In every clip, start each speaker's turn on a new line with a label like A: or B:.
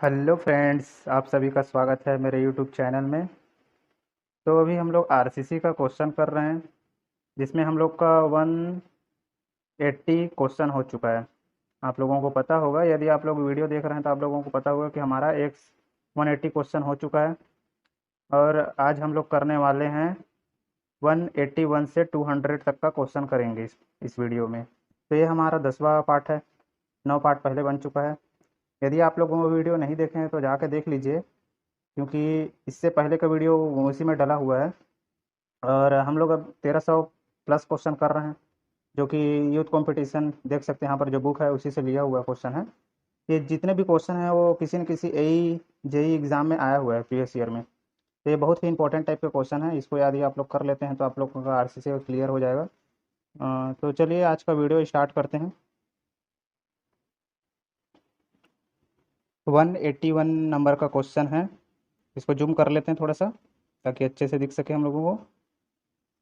A: Hello friends, आप सभी का स्वागत है मेरे यूट्यूब चैनल में। तो अभी हम लोग आरसीसी का क्वेश्चन कर रहे हैं, जिसमें हम लोग का 180 क्वेश्चन हो चुका है। आप लोगों को पता होगा, यदि आप लोग वीडियो देख रहे हैं तो आप लोगों को पता होगा कि हमारा एक 180 क्वेश्चन हो चुका है। और आज हम लोग करने वाले हैं 181 से 200 तक का क्वेश्चन करेंगे इस वीडियो में। तो ये हमारा 10वां पार्ट है। 9 पार्ट पहले बन चुका है। यदि आप लोगों को वीडियो नहीं देखे हैं तो जाके देख लीजिए, क्योंकि इससे पहले का वीडियो उसी में डला हुआ है। और हम लोग अब 1300 प्लस क्वेश्चन कर रहे हैं, जो कि यूथ कंपटीशन देख सकते हैं यहाँ पर जो बुक है उसी से लिया हुआ क्वेश्चन है। ये जितने भी क्वेश्चन हैं वो किसी न किसी एई जेई एग्ज़ाम में आया हुआ है प्रीवियस ईयर में। तो ये बहुत ही इंपॉर्टेंट टाइप के क्वेश्चन है। इसको यदि आप लोग कर लेते हैं तो आप लोगों का आरसीसी क्लियर हो जाएगा। तो चलिए आज का वीडियो स्टार्ट करते हैं। 181 नंबर का क्वेश्चन है। इसको जूम कर लेते हैं थोड़ा सा, ताकि अच्छे से दिख सके हम लोगों को।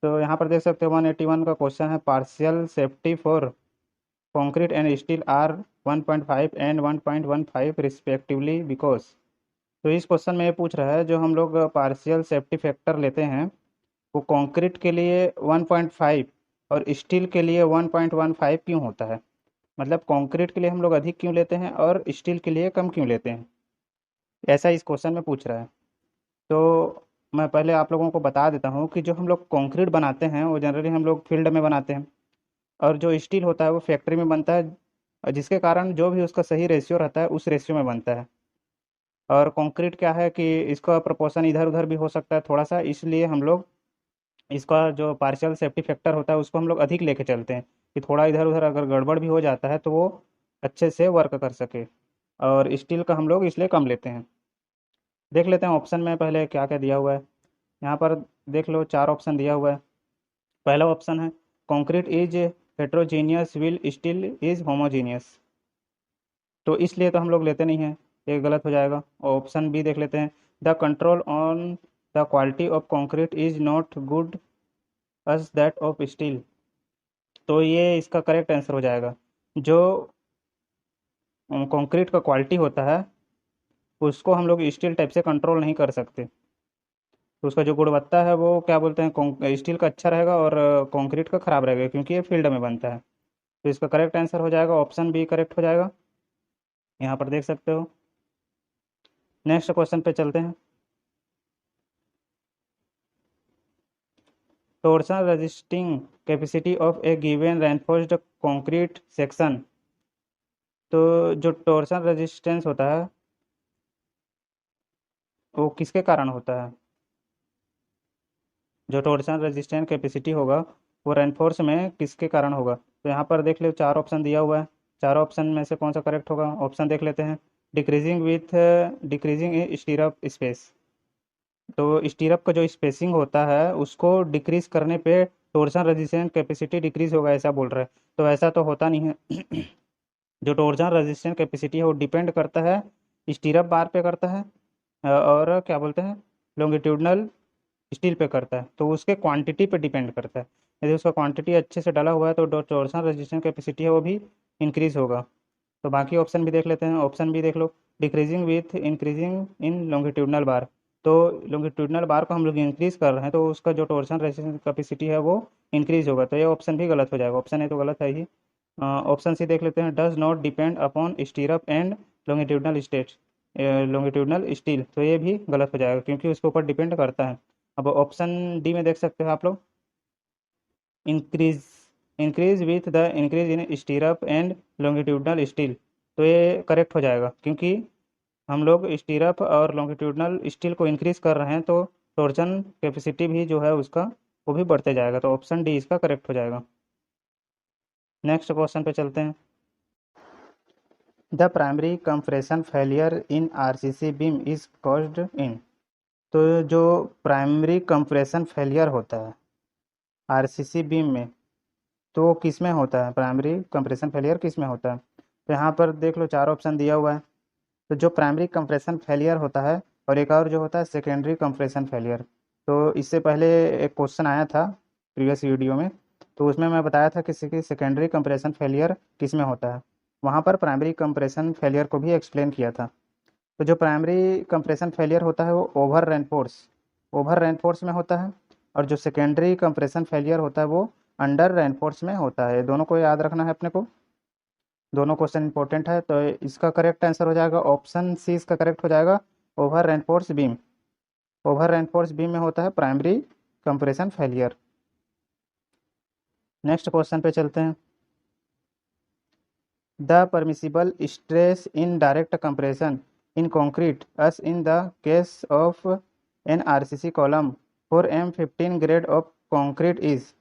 A: तो यहाँ पर देख सकते हो 181 का क्वेश्चन है, partial safety for concrete and steel are 1.5 and 1.15 respectively because. तो इस क्वेश्चन में ये पूछ रहा है, जो हम लोग पार्शियल सेफ्टी फैक्टर लेते हैं वो कंक्रीट के लिए 1.5 और स्टील के लिए 1.15 क्यों होता है। मतलब कंक्रीट के लिए हम लोग अधिक क्यों लेते हैं और स्टील के लिए कम क्यों लेते हैं, ऐसा इस क्वेश्चन में पूछ रहा है। तो मैं पहले आप लोगों को बता देता हूँ कि जो हम लोग कंक्रीट बनाते हैं वो जनरली हम लोग फील्ड में बनाते हैं, और जो स्टील होता है वो फैक्ट्री में बनता है, और जिसके कारण जो भी उसका सही रेशियो रहता है उस रेशियो में बनता है। और कंक्रीट क्या है कि इसका प्रोपोर्शन इधर उधर भी हो सकता है थोड़ा सा, इसलिए हम लोग इसका जो पार्शियल सेफ्टी फैक्टर होता है उसको हम लोग अधिक लेके चलते हैं, कि थोड़ा इधर उधर अगर गड़बड़ भी हो जाता है तो वो अच्छे से वर्क कर सके। और स्टील का हम लोग इसलिए कम लेते हैं। देख लेते हैं ऑप्शन में पहले क्या क्या दिया हुआ है। यहाँ पर देख लो 4 ऑप्शन दिया हुआ है। पहला ऑप्शन है concrete is heterogeneous wheel steel is homogeneous. तो इसलिए तो हम लोग लेते नहीं हैं, ये गलत हो जाएगा। ऑप्शन बी देख लेते हैं, the control on the quality of concrete is not good as that of steel. तो ये इसका करेक्ट आंसर हो जाएगा। जो कंक्रीट का क्वालिटी होता है उसको हम लोग स्टील टाइप से कंट्रोल नहीं कर सकते। तो उसका जो गुणवत्ता है वो क्या बोलते हैं, स्टील का अच्छा रहेगा और कंक्रीट का खराब रहेगा, क्योंकि ये फील्ड में बनता है। तो इसका करेक्ट आंसर हो जाएगा ऑप्शन बी करेक्ट हो जाएगा। यहाँ पर देख सकते हो। नेक्स्ट क्वेश्चन पे चलते हैं। Torsion resisting capacity of A given reinforced concrete section. तो जो टोर्शन रेजिस्टेंस होता है वो किसके कारण होता है। जो टोर्शन रेजिस्टेंस कैपेसिटी होगा वो रेनफोर्स में किसके कारण होगा। तो यहाँ पर देख लो 4 ऑप्शन दिया हुआ है। 4 ऑप्शन में से कौन सा करेक्ट होगा। ऑप्शन देख लेते हैं। Decreasing with decreasing in स्टीरअप space. तो स्टीरअप का जो स्पेसिंग होता है उसको डिक्रीज करने पे टोर्शन रेजिस्टेंस कैपेसिटी डिक्रीज होगा, ऐसा बोल रहा है। तो ऐसा तो होता नहीं है। जो टोर्शन रेजिस्टेंस कैपेसिटी है वो डिपेंड करता है स्टीरअप बार पे करता है, और क्या बोलते हैं, लॉन्गिट्यूडनल स्टील पे करता है, तो उसके क्वांटिटी पे डिपेंड करता है। यदि उसका क्वांटिटी अच्छे से डाला हुआ है तो टोर्सन रेजिस्टेंस कैपेसिटी है वो भी इंक्रीज होगा। तो बाकी ऑप्शन भी देख लेते हैं। ऑप्शन भी देख लो, decreasing with increasing in longitudinal bar. तो लॉन्गिट्यूडनल बार को हम लोग इंक्रीज कर रहे हैं तो उसका जो टोर्सन रेजिस्टेंस कैपेसिटी है वो इंक्रीज होगा। तो ये ऑप्शन भी गलत हो जाएगा, ऑप्शन ए तो गलत है ही। ऑप्शन सी देख लेते हैं, does not depend upon स्टीरअप and longitudinal state longitudinal steel. तो ये भी गलत हो जाएगा क्योंकि उसके ऊपर डिपेंड करता है। अब ऑप्शन डी में देख सकते हो आप लोग, increase increase with the increase in स्टीरअप and longitudinal steel. तो ये करेक्ट हो जाएगा क्योंकि हम लोग स्टीरअप और लॉन्गिट्यूडनल स्टील को इंक्रीज कर रहे हैं, तो टॉर्जन कैपेसिटी भी जो है उसका वो भी बढ़ते जाएगा। तो ऑप्शन डी इसका करेक्ट हो जाएगा। नेक्स्ट क्वेश्चन पे चलते हैं। The primary compression failure in RCC beam is caused in. तो जो प्राइमरी कंप्रेशन फेलियर होता है आरसीसी बीम में, तो वो किस में होता है, प्राइमरी कंप्रेशन फेलियर किस में होता है। तो यहाँ पर देख लो 4 ऑप्शन दिया हुआ है। तो जो प्राइमरी कंप्रेशन फेलियर होता है, और एक और जो होता है सेकेंडरी कंप्रेशन फेलियर। तो इससे पहले एक क्वेश्चन आया था प्रीवियस वीडियो में, तो उसमें मैं बताया था कि सेकेंडरी कंप्रेशन फेलियर किस में होता है। वहाँ पर प्राइमरी कंप्रेशन फेलियर को भी एक्सप्लेन किया था। तो जो प्राइमरी कंप्रेशन फेलियर होता है वो ओवर रेनफोर्स में होता है, और जो सेकेंडरी कंप्रेशन फेलियर होता है वो अंडर रेनफोर्स में होता है। दोनों को याद रखना है अपने को, दोनों क्वेश्चन इंपॉर्टेंट है। तो इसका करेक्ट आंसर हो जाएगा ऑप्शन सी, इसका करेक्ट हो जाएगा over reinforce beam. Over reinforce beam में होता है primary compression failure. Next question पे चलते हैं। The permissible stress in direct compression in concrete as in the case of an RCC column for M15 grade of concrete is।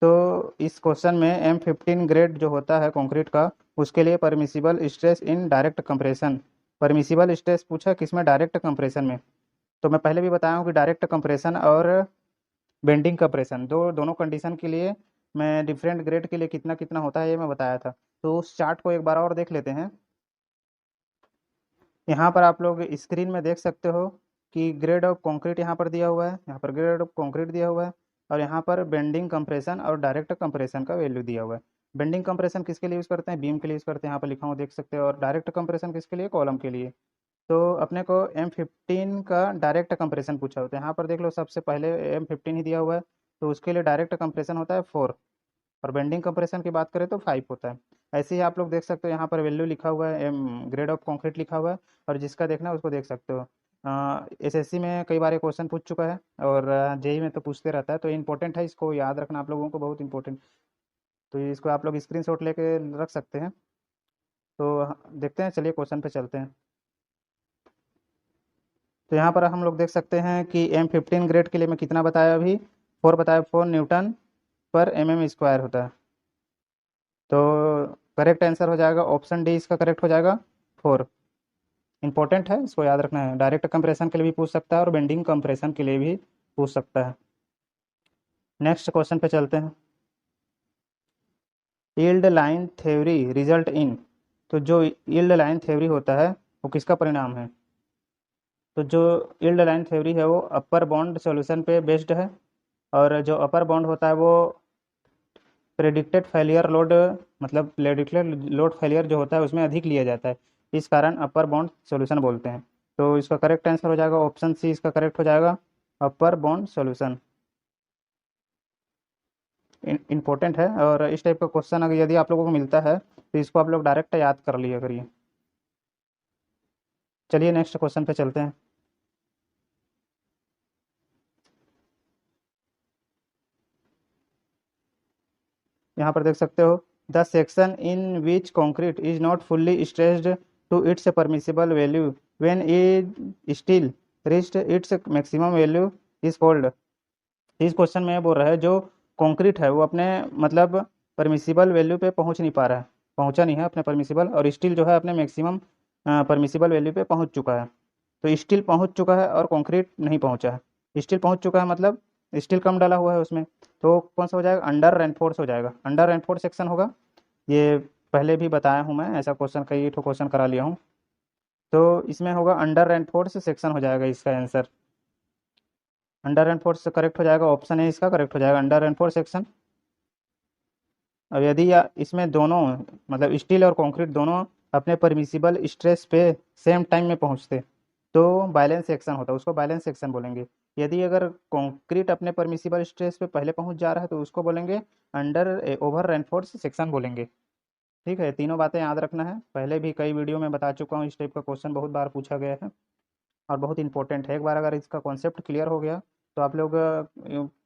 A: तो इस question में M15 grade जो होता है कंक्रीट का, उसके लिए permissible stress in direct compression, permissible stress पूछा किसमें, डायरेक्ट कंप्रेशन में। तो मैं पहले भी बताया हूँ कि डायरेक्ट कंप्रेशन और बेंडिंग कंप्रेशन दोनों कंडीशन के लिए मैं डिफरेंट ग्रेड के लिए कितना कितना होता है ये मैं बताया था। तो उस चार्ट को एक बार और देख लेते हैं। यहाँ पर आप लोग स्क्रीन में देख सकते हो कि ग्रेड ऑफ कंक्रीट यहाँ पर दिया हुआ है, यहाँ पर ग्रेड ऑफ कंक्रीट दिया हुआ है, और यहाँ पर बेंडिंग कंप्रेशन और डायरेक्ट कंप्रेशन का वैल्यू दिया हुआ है। बेंडिंग कंप्रेशन किसके लिए यूज़ करते हैं, बीम के लिए यूज़ करते हैं, यहाँ पर लिखा हुआ देख सकते हो, और डायरेक्ट कंप्रेशन किसके लिए, कॉलम के लिए। तो अपने को M15 का डायरेक्ट कंप्रेशन पूछा होता है, यहाँ पर देख लो सबसे पहले M15 ही दिया हुआ है, तो उसके लिए डायरेक्ट कंप्रेशन होता है 4, और बेंडिंग कंप्रेशन की बात करें तो 5 होता है। ऐसे ही आप लोग देख सकते हो यहाँ पर वैल्यू लिखा हुआ है, ग्रेड ऑफ कंक्रीट लिखा हुआ है, और जिसका देखना है उसको देख सकते हो। एसएससी में कई बार ये क्वेश्चन पूछ चुका है, और जेई में तो पूछते रहता है, तो इंपॉर्टेंट है, इसको याद रखना आप लोगों को, बहुत इंपॉर्टेंट। तो इसको आप लोग स्क्रीनशॉट लेके रख सकते हैं। तो देखते हैं, चलिए क्वेश्चन पे चलते हैं। तो यहाँ पर हम लोग देख सकते हैं कि M15 ग्रेड के लिए मैं कितना बताया अभी, 4 बताया, 4 न्यूटन पर mm² होता है। तो करेक्ट आंसर हो जाएगा ऑप्शन डी, इसका करेक्ट हो जाएगा 4। इंपॉर्टेंट है, इसको याद रखना है, डायरेक्ट कंप्रेशन के लिए भी पूछ सकता है और बेंडिंग कंप्रेशन के लिए भी पूछ सकता है। नेक्स्ट क्वेश्चन पे चलते हैं। Yield line theory result in. तो जो यील्ड लाइन थ्योरी होता है वो किसका परिणाम है। तो जो यील्ड लाइन थ्योरी है वो अपर बाउंड सॉल्यूशन पे बेस्ड है, और जो अपर बाउंड होता है वो प्रेडिक्टेड फेलियर लोड, मतलब प्रेडिक्टेड लोड फेलियर जो होता है उसमें अधिक लिया जाता है, इस कारण अपर बाउंड सॉल्यूशन बोलते हैं। तो इसका करेक्ट आंसर हो जाएगा ऑप्शन सी, इसका करेक्ट हो जाएगा अपर बाउंड सॉल्यूशन। इंपॉर्टेंट है, और इस टाइप का क्वेश्चन अगर यदि आप लोगों को मिलता है तो इसको आप लोग डायरेक्ट याद कर लिया करिए। चलिए नेक्स्ट क्वेश्चन पे चलते हैं। यहाँ पर देख सकते हो, the section in which concrete is not fully stressed to its permissible value when it still reached its maximum value is called. इस क्वेश्चन में ये बोल रहा है जो कंक्रीट है वो अपने मतलब परमिसिबल वैल्यू पे पहुंच नहीं पा रहा है, पहुंचा नहीं है अपने परमिसिबल, और स्टील जो है अपने मैक्सिमम परमिसिबल वैल्यू पे पहुंच चुका है। तो स्टील पहुंच चुका है और कंक्रीट नहीं पहुंचा है। स्टील पहुंच चुका है मतलब स्टील कम डाला हुआ है उसमें, तो कौन सा हो जाएगा, अंडर रेनफोर्स हो जाएगा, अंडर रेनफोर्स सेक्शन होगा। ये पहले भी बताया हूँ मैं, ऐसा क्वेश्चन कई ठो क्वेश्चन करा लिया हूँ। तो इसमें होगा अंडर रेनफोर्स सेक्शन हो जाएगा इसका आंसर। अंडर रेनफोर्स करेक्ट हो जाएगा, ऑप्शन है इसका करेक्ट हो जाएगा, अंडर रेनफोर्स सेक्शन। अब यदि इसमें दोनों मतलब स्टील और कंक्रीट दोनों अपने परमिसिबल स्ट्रेस पे सेम टाइम में पहुंचते तो बैलेंस सेक्शन होता है, उसको बैलेंस सेक्शन बोलेंगे। यदि अगर कंक्रीट अपने परमिसिबल स्ट्रेस पे पहले पहुंच जा रहा है तो उसको बोलेंगे अंडर ओवर रेनफोर्स सेक्शन बोलेंगे। ठीक है, तीनों बातें याद रखना है, पहले भी कई वीडियो में बता चुका हूँ, इस टाइप का क्वेश्चन बहुत बार पूछा गया है और बहुत इंपॉर्टेंट है। एक बार अगर इसका कॉन्सेप्ट क्लियर हो गया तो आप लोग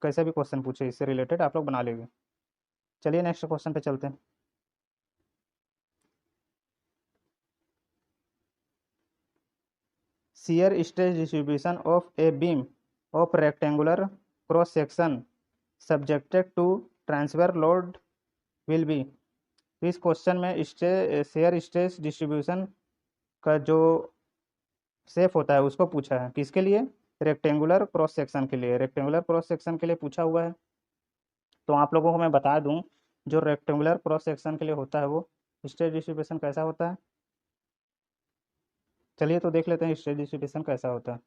A: कैसे भी क्वेश्चन पूछे इससे रिलेटेड आप लोग बना लेंगे। चलिए नेक्स्ट क्वेश्चन पे चलते हैं। shear stress distribution of a beam of rectangular cross section subjected to transverse load will be। तो इस क्वेश्चन में शेयर स्ट्रेस डिस्ट्रीब्यूशन का जो शेप होता है उसको पूछा है, किसके लिए, रेक्टेंगुलर क्रॉस सेक्शन के लिए, रेक्टेंगुलर क्रॉस सेक्शन के लिए पूछा हुआ है। तो आप लोगों को मैं बता दूं, जो रेक्टेंगुलर क्रॉस सेक्शन के लिए होता है वो स्ट्रेस डिस्ट्रीब्यूशन कैसा होता है। चलिए तो देख लेते हैं स्ट्रेस डिस्ट्रीब्यूशन कैसा होता है।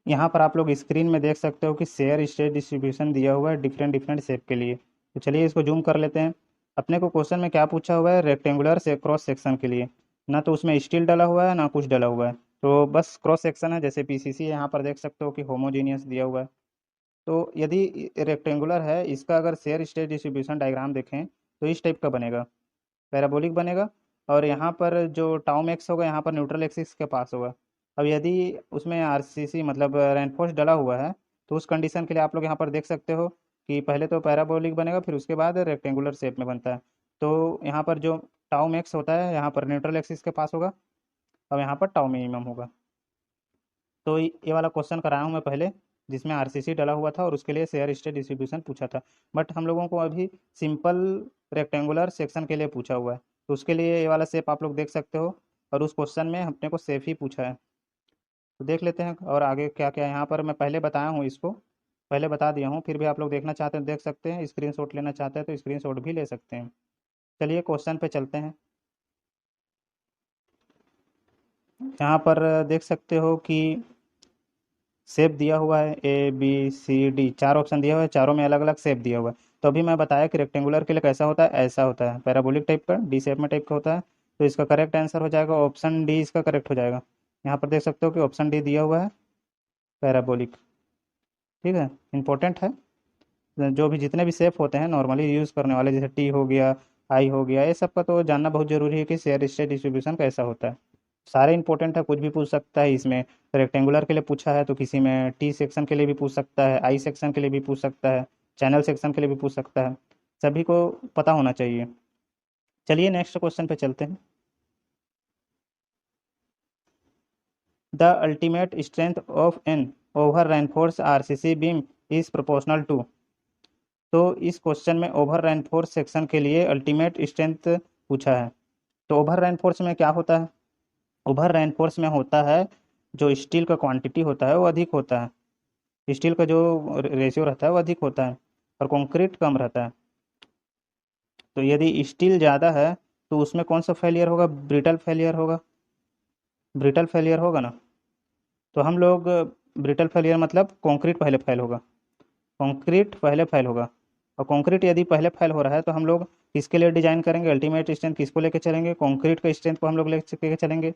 A: यहाँ पर आप लोग स्क्रीन में देख सकते हो कि शेयर स्ट्रेस डिस्ट्रीब्यूशन दिया हुआ है डिफरेंट डिफरेंट शेप के लिए। तो चलिए इसको जूम कर लेते हैं। अपने को क्वेश्चन में क्या पूछा हुआ है, रेक्टेंगुलर से क्रॉस सेक्शन के लिए। ना तो उसमें स्टील डला हुआ है ना कुछ डला हुआ है, तो बस क्रॉस सेक्शन है। जैसे पीसीसी यहाँ पर देख सकते हो कि होमोजीनियस दिया हुआ है। तो यदि रेक्टेंगुलर है, इसका अगर शेयर स्ट्रेस डिस्ट्रीब्यूशन डायग्राम देखें तो इस टाइप का बनेगा, पैराबोलिक बनेगा। और यहाँ पर जो टाउ मैक्स होगा यहाँ पर न्यूट्रल एक्सिस के पास होगा। अब यदि उसमें आरसीसी मतलब रेनफोर्स डला हुआ है, तो उस कंडीशन के लिए आप लोग यहाँ पर देख सकते हो कि पहले तो पैराबोलिक बनेगा, फिर उसके बाद रेक्टेंगुलर शेप में बनता है। तो यहाँ पर जो टाउ मैक्स होता है यहाँ पर न्यूट्रल एक्सिस के पास होगा, और यहाँ पर टाउ मिनिमम होगा। तो ये वाला क्वेश्चन कराया हूँ मैं पहले, जिसमें आरसीसी डला हुआ था और उसके लिए शेयर स्टेट डिस्ट्रीब्यूशन पूछा था। बट हम लोगों को अभी सिंपल रेक्टेंगुलर सेक्शन के लिए पूछा हुआ है, तो उसके लिए ये वाला शेप आप लोग देख सकते हो। और उस क्वेश्चन में अपने को शेप ही पूछा है, तो देख लेते हैं और आगे क्या क्या है। यहाँ पर मैं पहले बताया हूँ इसको, पहले बता दिया हूँ, फिर भी आप लोग देखना चाहते हैं देख सकते हैं, स्क्रीनशॉट लेना चाहते हैं तो स्क्रीनशॉट भी ले सकते हैं। चलिए क्वेश्चन पे चलते हैं। यहाँ पर देख सकते हो कि शेप दिया हुआ है ABCD, चार ऑप्शन दिया हुआ है, चारों में अलग अलग शेप दिया हुआ है। तो अभी मैं बताया कि रेक्टेंगुलर के लिए कैसा होता है, ऐसा होता है, पैराबोलिक टाइप का, डी शेप में टाइप का होता है। तो इसका करेक्ट आंसर हो जाएगा ऑप्शन डी, इसका करेक्ट हो जाएगा। यहाँ पर देख सकते हो कि ऑप्शन डी दिया हुआ है, पैराबोलिक। ठीक है, इंपॉर्टेंट है। जो भी जितने भी शेप होते हैं नॉर्मली यूज़ करने वाले, जैसे टी हो गया, आई हो गया, ये सब का तो जानना बहुत जरूरी है कि शेयर स्टेट डिस्ट्रीब्यूशन कैसा होता है। सारे इंपॉर्टेंट है, कुछ भी पूछ सकता है इसमें। रेक्टेंगुलर के लिए पूछा है तो किसी में टी सेक्शन के लिए भी पूछ सकता है, आई सेक्शन के लिए भी पूछ सकता है, चैनल सेक्शन के लिए भी पूछ सकता है। सभी को पता होना चाहिए। चलिए नेक्स्ट क्वेश्चन पे चलते हैं। The ultimate strength of an over reinforce RCC beam is proportional to. तो इस क्वेश्चन में ओवर रेनफोर्स सेक्शन के लिए अल्टीमेट स्ट्रेंथ पूछा है। तो ओवर रेनफोर्स में क्या होता है? ओवर रेनफोर्स में होता है जो स्टील का क्वांटिटी होता है वो अधिक होता है, स्टील का जो रेशियो रहता है वो अधिक होता है, और कंक्रीट कम रहता है। तो यदि स्टील ज़्यादा है तो उसमें कौन सा फेलियर होगा? ब्रिटल फेलियर होगा, ब्रिटल फेलियर होगा ना। तो हम लोग ब्रिटल फेलियर मतलब कंक्रीट पहले फेल होगा, कंक्रीट पहले फेल होगा। और कंक्रीट यदि पहले फेल हो रहा है तो हम लोग किसके लिए डिजाइन करेंगे? अल्टीमेट स्ट्रेंथ किसको लेके चलेंगे? कंक्रीट का स्ट्रेंथ को हम लोग लेके चलेंगे।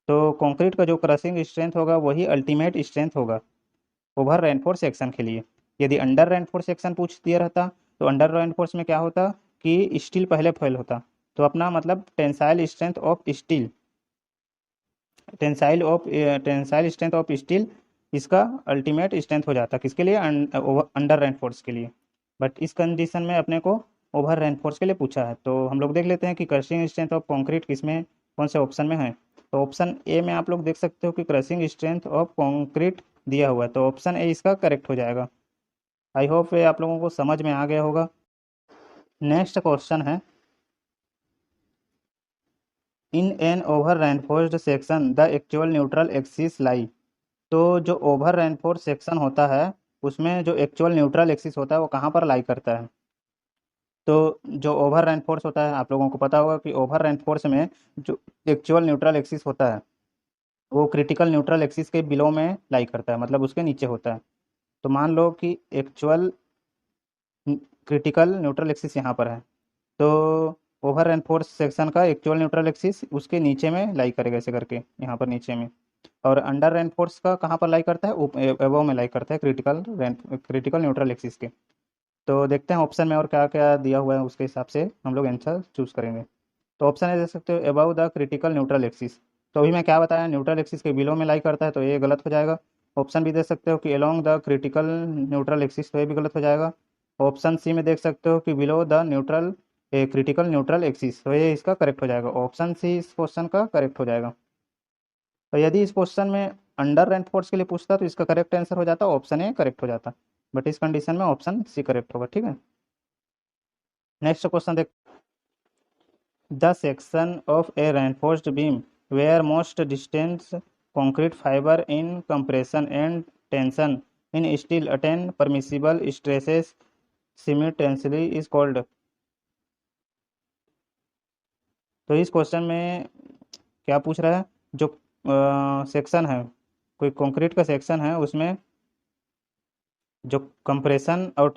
A: तो कंक्रीट का जो क्रशिंग स्ट्रेंथ होगा वही अल्टीमेट स्ट्रेंथ होगा ओवर रेनफोर्स सेक्शन के लिए। यदि अंडर रेनफोर्स सेक्शन पूछ दिया रहता तो अंडर रेनफोर्स में क्या होता कि स्टील पहले फेल होता। तो अपना मतलब tensile strength of steel, tensile strength of steel इसका अल्टीमेट स्ट्रेंथ हो जाता किसके लिए? अंडर रेनफोर्स के लिए। बट इस कंडीशन में अपने को ओवर रेनफोर्स के लिए पूछा है, तो हम लोग देख लेते हैं कि क्रशिंग स्ट्रेंथ ऑफ कंक्रीट किसमें, कौन से ऑप्शन में है। तो ऑप्शन ए में आप लोग देख सकते हो कि क्रशिंग स्ट्रेंथ ऑफ कंक्रीट दिया हुआ है, तो ऑप्शन ए इसका करेक्ट हो जाएगा। आई होप ये आप लोगों को समझ में आ गया होगा। नेक्स्ट क्वेश्चन है, in an over reinforced section the actual neutral axis लाई। तो जो ओवर रेनफोर्स सेक्शन होता है उसमें जो एक्चुअल न्यूट्रल एक्सिस होता है वो कहाँ पर लाई करता है? तो जो ओवर रेनफोर्स होता है आप लोगों को पता होगा कि ओवर रेनफोर्स में जो एक्चुअल न्यूट्रल एक्सिस होता है वो क्रिटिकल न्यूट्रल एक्सिस के बिलो में लाई करता है, मतलब उसके नीचे होता है। तो मान लो कि एक्चुअल क्रिटिकल न्यूट्रल एक्सिस यहाँ पर है, तो ओवर रेनफोर्स सेक्शन का एक्चुअल न्यूट्रल एक्सिस उसके नीचे में लाई करेगा, ऐसे करके यहाँ पर नीचे में। और अंडर रेनफोर्स का कहाँ पर लाई करता है? एबव में लाई करता है, क्रिटिकल न्यूट्रल एक्सिस के। तो देखते हैं ऑप्शन में और क्या क्या दिया हुआ है, उसके हिसाब से हम लोग आंसर चूज करेंगे। तो ऑप्शन है देख सकते हो, above the critical neutral axis. तो अभी मैं क्या बताया, न्यूट्रल एक्सिस के बिलो में लाई करता है, तो ये गलत हो जाएगा। ऑप्शन भी देख सकते हो कि along the critical neutral axis, तो ये भी गलत हो जाएगा। ऑप्शन सी में देख सकते हो कि below the neutral critical neutral axis, तो ये इसका करेक्ट हो जाएगा, ऑप्शन सी इस क्वेश्चन का करेक्ट हो जाएगा। और यदि इस क्वेश्चन में अंडर रेनफोर्स के लिए पूछता तो इसका करेक्ट आंसर हो जाता ऑप्शन ए करेक्ट हो जाता। बट इस कंडीशन में ऑप्शन सी करेक्ट होगा। ठीक है, नेक्स्ट क्वेश्चन देख। The section of a reinforced beam where most distance concrete fiber in compression and tension in steel attain permissible stresses simultaneously is called। तो इस क्वेश्चन में क्या पूछ रहा है, जो सेक्शन है, कोई कंक्रीट का सेक्शन है उसमें जो कंप्रेशन और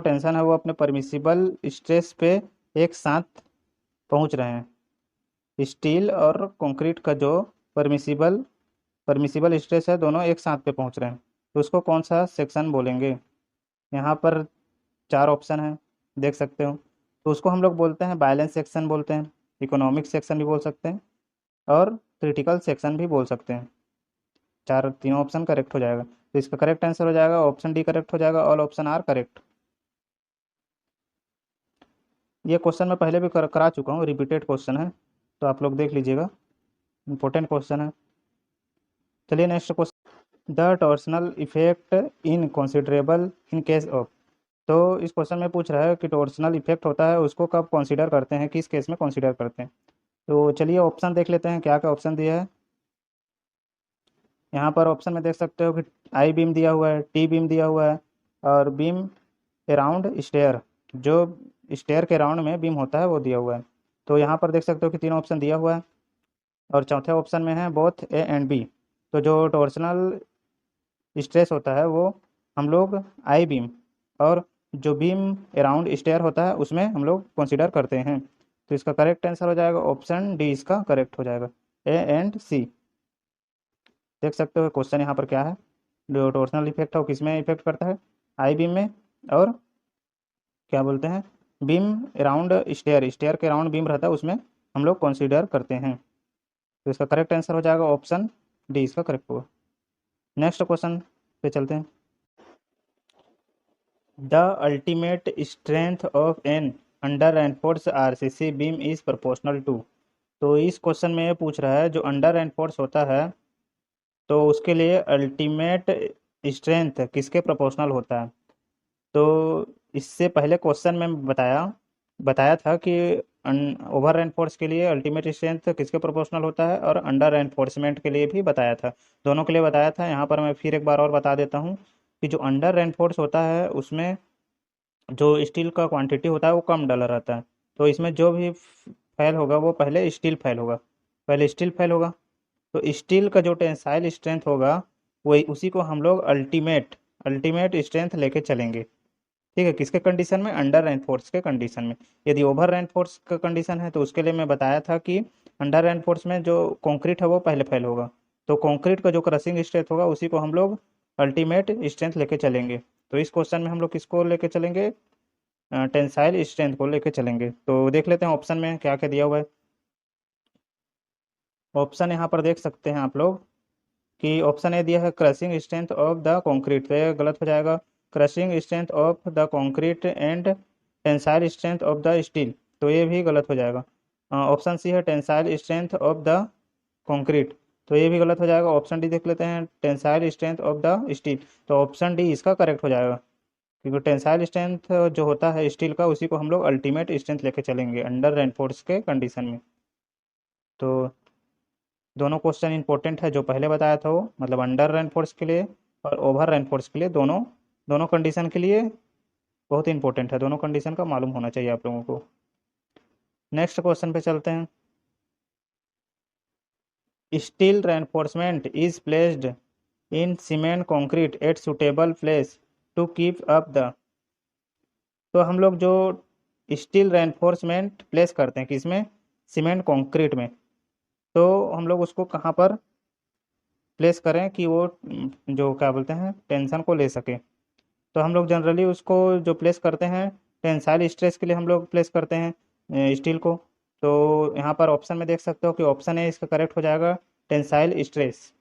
A: टेंशन है वो अपने परमिसिबल स्ट्रेस पे एक साथ पहुंच रहे हैं। स्टील और कंक्रीट का जो परमिसिबल परमिसिबल स्ट्रेस है दोनों एक साथ पे पहुंच रहे हैं, तो उसको कौन सा सेक्शन बोलेंगे। यहाँ पर चार ऑप्शन है, देख सकते हो। तो उसको हम लोग बोलते हैं बैलेंस सेक्शन बोलते हैं, इकोनॉमिक सेक्शन भी बोल सकते हैं, और क्रिटिकल सेक्शन भी बोल सकते हैं। चार तीनों ऑप्शन करेक्ट हो जाएगा, तो इसका करेक्ट आंसर हो जाएगा ऑप्शन डी करेक्ट हो जाएगा, ऑल ऑप्शन आर करेक्ट। ये क्वेश्चन मैं पहले भी करा चुका हूँ, रिपीटेड क्वेश्चन है, तो आप लोग देख लीजिएगा, इंपॉर्टेंट क्वेश्चन है। चलिए next question, the torsional effect in considerable in case of. तो इस क्वेश्चन में पूछ रहा है कि टॉर्सनल इफेक्ट होता है उसको कब कंसीडर करते हैं, किस केस में कंसीडर करते हैं। तो चलिए ऑप्शन देख लेते हैं, क्या क्या ऑप्शन दिया है। यहाँ पर ऑप्शन में देख सकते हो कि आई बीम दिया हुआ है, टी बीम दिया हुआ है, और बीम अराउंड स्टेयर, जो स्टेयर के राउंड में बीम होता है वो दिया हुआ है। तो यहाँ पर देख सकते हो कि तीनों ऑप्शन दिया हुआ है, और चौथे ऑप्शन में है बोथ ए एंड बी। तो जो टॉर्सनल स्ट्रेस होता है वो हम लोग आई बीम और जो बीम अराउंड स्टेयर होता है उसमें हम लोग कंसिडर करते हैं। तो इसका करेक्ट आंसर हो जाएगा ऑप्शन डी, इसका करेक्ट हो जाएगा, ए एंड सी। देख सकते हो क्वेश्चन यहाँ पर क्या है, जो टॉर्सनल इफेक्ट है वो किस में इफेक्ट करता है, आई बीम में, और क्या बोलते हैं, बीम अराउंड स्टेयर, स्टेयर के अराउंड बीम रहता है उसमें हम लोग कंसिडर करते हैं। तो इसका करेक्ट आंसर हो जाएगा ऑप्शन डी, इसका करेक्ट होगा। नेक्स्ट क्वेश्चन पे चलते हैं, the ultimate strength of an under enforce RCC beam is proportional to. तो इस क्वेश्चन में ये पूछ रहा है जो अंडर एनफोर्स होता है तो उसके लिए अल्टीमेट स्ट्रेंथ किसके प्रोपोर्शनल होता है। तो इससे पहले क्वेश्चन में बताया बताया था कि ओवर रेनफोर्स के लिए अल्टीमेट स्ट्रेंथ किसके प्रोपोर्शनल होता है, और अंडर रेनफोर्समेंट के लिए भी बताया था, दोनों के लिए बताया था। यहाँ पर मैं फिर एक बार और बता देता हूँ कि जो अंडर रेनफोर्स होता है उसमें जो स्टील का क्वांटिटी होता है वो कम डला रहता है। तो इसमें जो भी फैल होगा वो पहले स्टील फैल होगा, पहले स्टील फैल होगा। तो स्टील का जो टेंसाइल स्ट्रेंथ होगा वही उसी को हम लोग अल्टीमेट अल्टीमेट स्ट्रेंथ लेके चलेंगे। ठीक है, किसके कंडीशन में, अंडर रेनफोर्स के कंडीशन में। यदि ओवर रेनफोर्स का कंडीशन है तो उसके लिए मैं बताया था कि अंडर रेनफोर्स में जो कंक्रीट है वो पहले फैल होगा, तो कंक्रीट का जो क्रशिंग स्ट्रेंथ होगा उसी को हम लोग अल्टीमेट स्ट्रेंथ लेके चलेंगे। तो इस क्वेश्चन में हम लोग किसको लेके चलेंगे, टेंसाइल स्ट्रेंथ को लेके चलेंगे। तो देख लेते हैं ऑप्शन में क्या क्या दिया हुआ है। ऑप्शन यहाँ पर देख सकते हैं आप लोग कि ऑप्शन ए दिया है crushing strength of the concrete, तो ये गलत हो जाएगा। Crushing strength of the concrete and tensile strength of the steel, तो ये भी गलत हो जाएगा। ऑप्शन सी है tensile strength of the concrete, तो ये भी गलत हो जाएगा। ऑप्शन डी देख लेते हैं, tensile strength of the steel, तो ऑप्शन डी इसका करेक्ट हो जाएगा, क्योंकि टेंसाइल स्ट्रेंथ जो होता है स्टील का उसी को हम लोग अल्टीमेट स्ट्रेंथ लेके चलेंगे अंडर रेनफोर्स के कंडीशन में। तो दोनों क्वेश्चन इंपॉर्टेंट है, जो पहले बताया था वो मतलब अंडर रेनफोर्स के लिए और ओवर रेनफोर्स के लिए, दोनों दोनों कंडीशन के लिए बहुत इंपॉर्टेंट है, दोनों कंडीशन का मालूम होना चाहिए आप लोगों को। नेक्स्ट क्वेश्चन पे चलते हैं, steel reinforcement is placed in cement concrete at suitable place to keep up the. तो हम लोग जो स्टील रेनफोर्समेंट प्लेस करते हैं किसमें, सीमेंट कंक्रीट में, तो हम लोग उसको कहाँ पर प्लेस करें कि वो जो क्या बोलते हैं टेंशन को ले सके। तो हम लोग जनरली उसको जो प्लेस करते हैं टेंसाइल स्ट्रेस के लिए हम लोग प्लेस करते हैं स्टील को। तो यहाँ पर ऑप्शन में देख सकते हो कि ऑप्शन है इसका करेक्ट हो जाएगा टेंसाइल स्ट्रेस,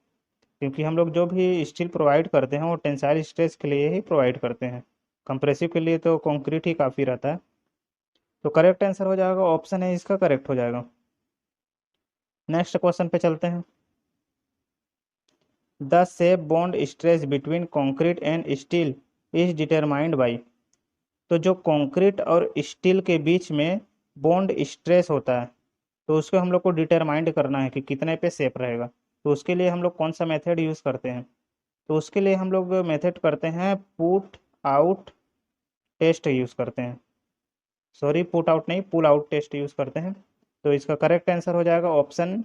A: क्योंकि हम लोग जो भी स्टील प्रोवाइड करते हैं वो टेंसाइल स्ट्रेस के लिए ही प्रोवाइड करते हैं, कंप्रेसिव के लिए तो कंक्रीट ही काफ़ी रहता है। तो करेक्ट आंसर हो जाएगा ऑप्शन है इसका करेक्ट हो जाएगा। नेक्स्ट क्वेश्चन पे चलते हैं, the shape bond stress between concrete and steel is determined by. तो जो कंक्रीट और स्टील के बीच में बॉन्ड स्ट्रेस होता है तो उसको हम लोग को डिटरमाइंड करना है कि कितने पे सेप रहेगा। तो उसके लिए हम लोग कौन सा मेथड यूज़ करते हैं, तो उसके लिए हम लोग मेथड करते हैं पुट आउट टेस्ट यूज़ करते हैं, सॉरी पुट आउट नहीं, पुल आउट टेस्ट यूज़ करते हैं। तो इसका करेक्ट आंसर हो जाएगा ऑप्शन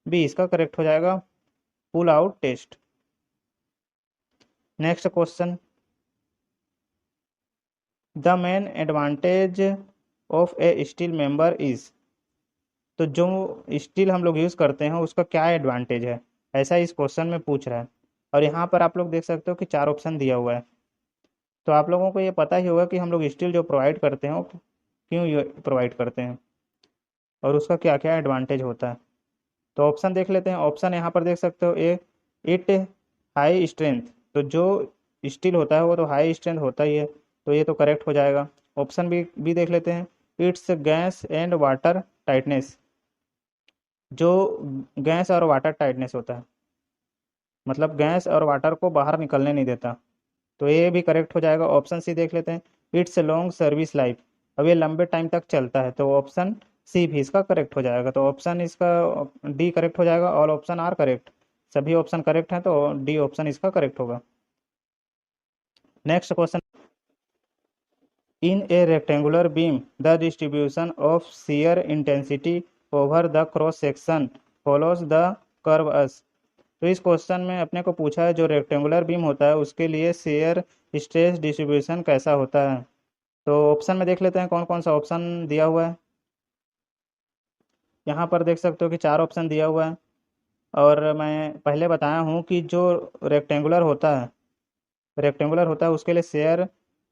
A: बी, इसका करेक्ट हो जाएगा pull out test. Next question, the main advantage of a steel member is. तो जो स्टील हम लोग यूज़ करते हैं उसका क्या एडवांटेज है, ऐसा इस क्वेश्चन में पूछ रहा है। और यहाँ पर आप लोग देख सकते हो कि 4 ऑप्शन दिया हुआ है। तो आप लोगों को ये पता ही होगा कि हम लोग स्टील जो प्रोवाइड करते हैं वो क्यों प्रोवाइड करते हैं और उसका क्या क्या एडवांटेज होता है। तो ऑप्शन देख लेते हैं। ऑप्शन यहाँ पर देख सकते हो, ए इट हाई स्ट्रेंथ। तो जो स्टील होता है वो तो हाई स्ट्रेंथ होता ही है, तो ये तो करेक्ट हो जाएगा। ऑप्शन बी देख लेते हैं, it's gas and water tightness. जो गैस और वाटर टाइटनेस होता है, मतलब गैस और वाटर को बाहर निकलने नहीं देता, तो ये भी करेक्ट हो जाएगा। ऑप्शन सी देख लेते हैं, इट्स लॉन्ग सर्विस लाइफ। अब ये लंबे टाइम तक चलता है, तो ऑप्शन सी भी इसका करेक्ट हो जाएगा। तो ऑप्शन इसका डी करेक्ट हो जाएगा। ऑल ऑप्शन आर करेक्ट, सभी ऑप्शन करेक्ट हैं, तो डी ऑप्शन इसका करेक्ट होगा। Next question, in a rectangular beam the distribution of shear intensity over the cross section follows the curve as. तो इस क्वेश्चन में अपने को पूछा है जो रेक्टेंगुलर बीम होता है उसके लिए शेयर स्ट्रेस डिस्ट्रीब्यूशन कैसा होता है। तो ऑप्शन में देख लेते हैं कौन कौन सा ऑप्शन दिया हुआ है। यहाँ पर देख सकते हो कि 4 ऑप्शन दिया हुआ है। और मैं पहले बताया हूँ कि जो रेक्टेंगुलर होता है रेक्टेंगुलर होता है उसके लिए शेयर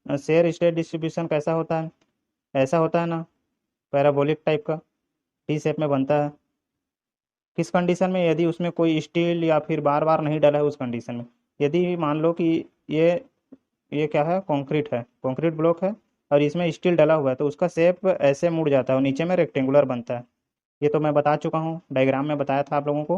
A: शेयर स्ट्रेस डिस्ट्रीब्यूशन कैसा होता है, ऐसा होता है ना, पैराबोलिक टाइप का, टी शेप में बनता है। किस कंडीशन में, यदि उसमें कोई स्टील या फिर बार बार नहीं डला है उस कंडीशन में। यदि मान लो कि ये ये क्या है, कंक्रीट है, कंक्रीट ब्लॉक है और इसमें स्टील डला हुआ है, तो उसका शेप ऐसे मुड़ जाता है और नीचे में रेक्टेंगुलर बनता है। ये तो मैं बता चुका हूँ, डायग्राम में बताया था आप लोगों को।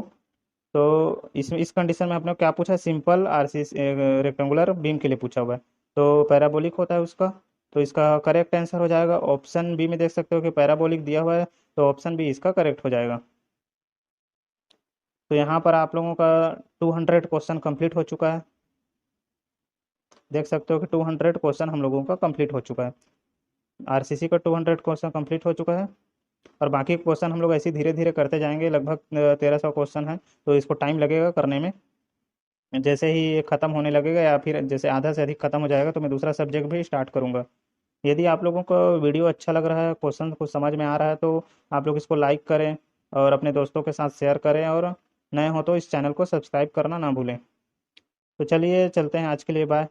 A: तो इसमें इस कंडीशन में आपने क्या पूछा, सिंपल आरसी रेक्टेंगुलर बीम के लिए पूछा हुआ है, तो पैराबोलिक होता है उसका। तो इसका करेक्ट आंसर हो जाएगा ऑप्शन बी में। देख सकते हो कि पैराबोलिक दिया हुआ है, तो ऑप्शन बी इसका करेक्ट हो जाएगा। तो यहाँ पर आप लोगों का 200 क्वेश्चन कंप्लीट हो चुका है। देख सकते हो कि 200 क्वेश्चन हम लोगों का कंप्लीट हो चुका है। आरसीसी का 200 क्वेश्चन कंप्लीट हो चुका है। और बाकी क्वेश्चन हम लोग ऐसे धीरे धीरे करते जाएंगे। लगभग 1300 क्वेश्चन है, तो इसको टाइम लगेगा करने में। जैसे ही ये खत्म होने लगेगा या फिर जैसे आधा से अधिक खत्म हो जाएगा तो मैं दूसरा सब्जेक्ट भी स्टार्ट करूंगा। यदि आप लोगों को वीडियो अच्छा लग रहा है, क्वेश्चन कुछ समझ में आ रहा है, तो आप लोग इसको लाइक करें और अपने दोस्तों के साथ शेयर करें, और नए हो तो इस चैनल को सब्सक्राइब करना ना भूलें। तो चलिए चलते हैं, आज के लिए बाय।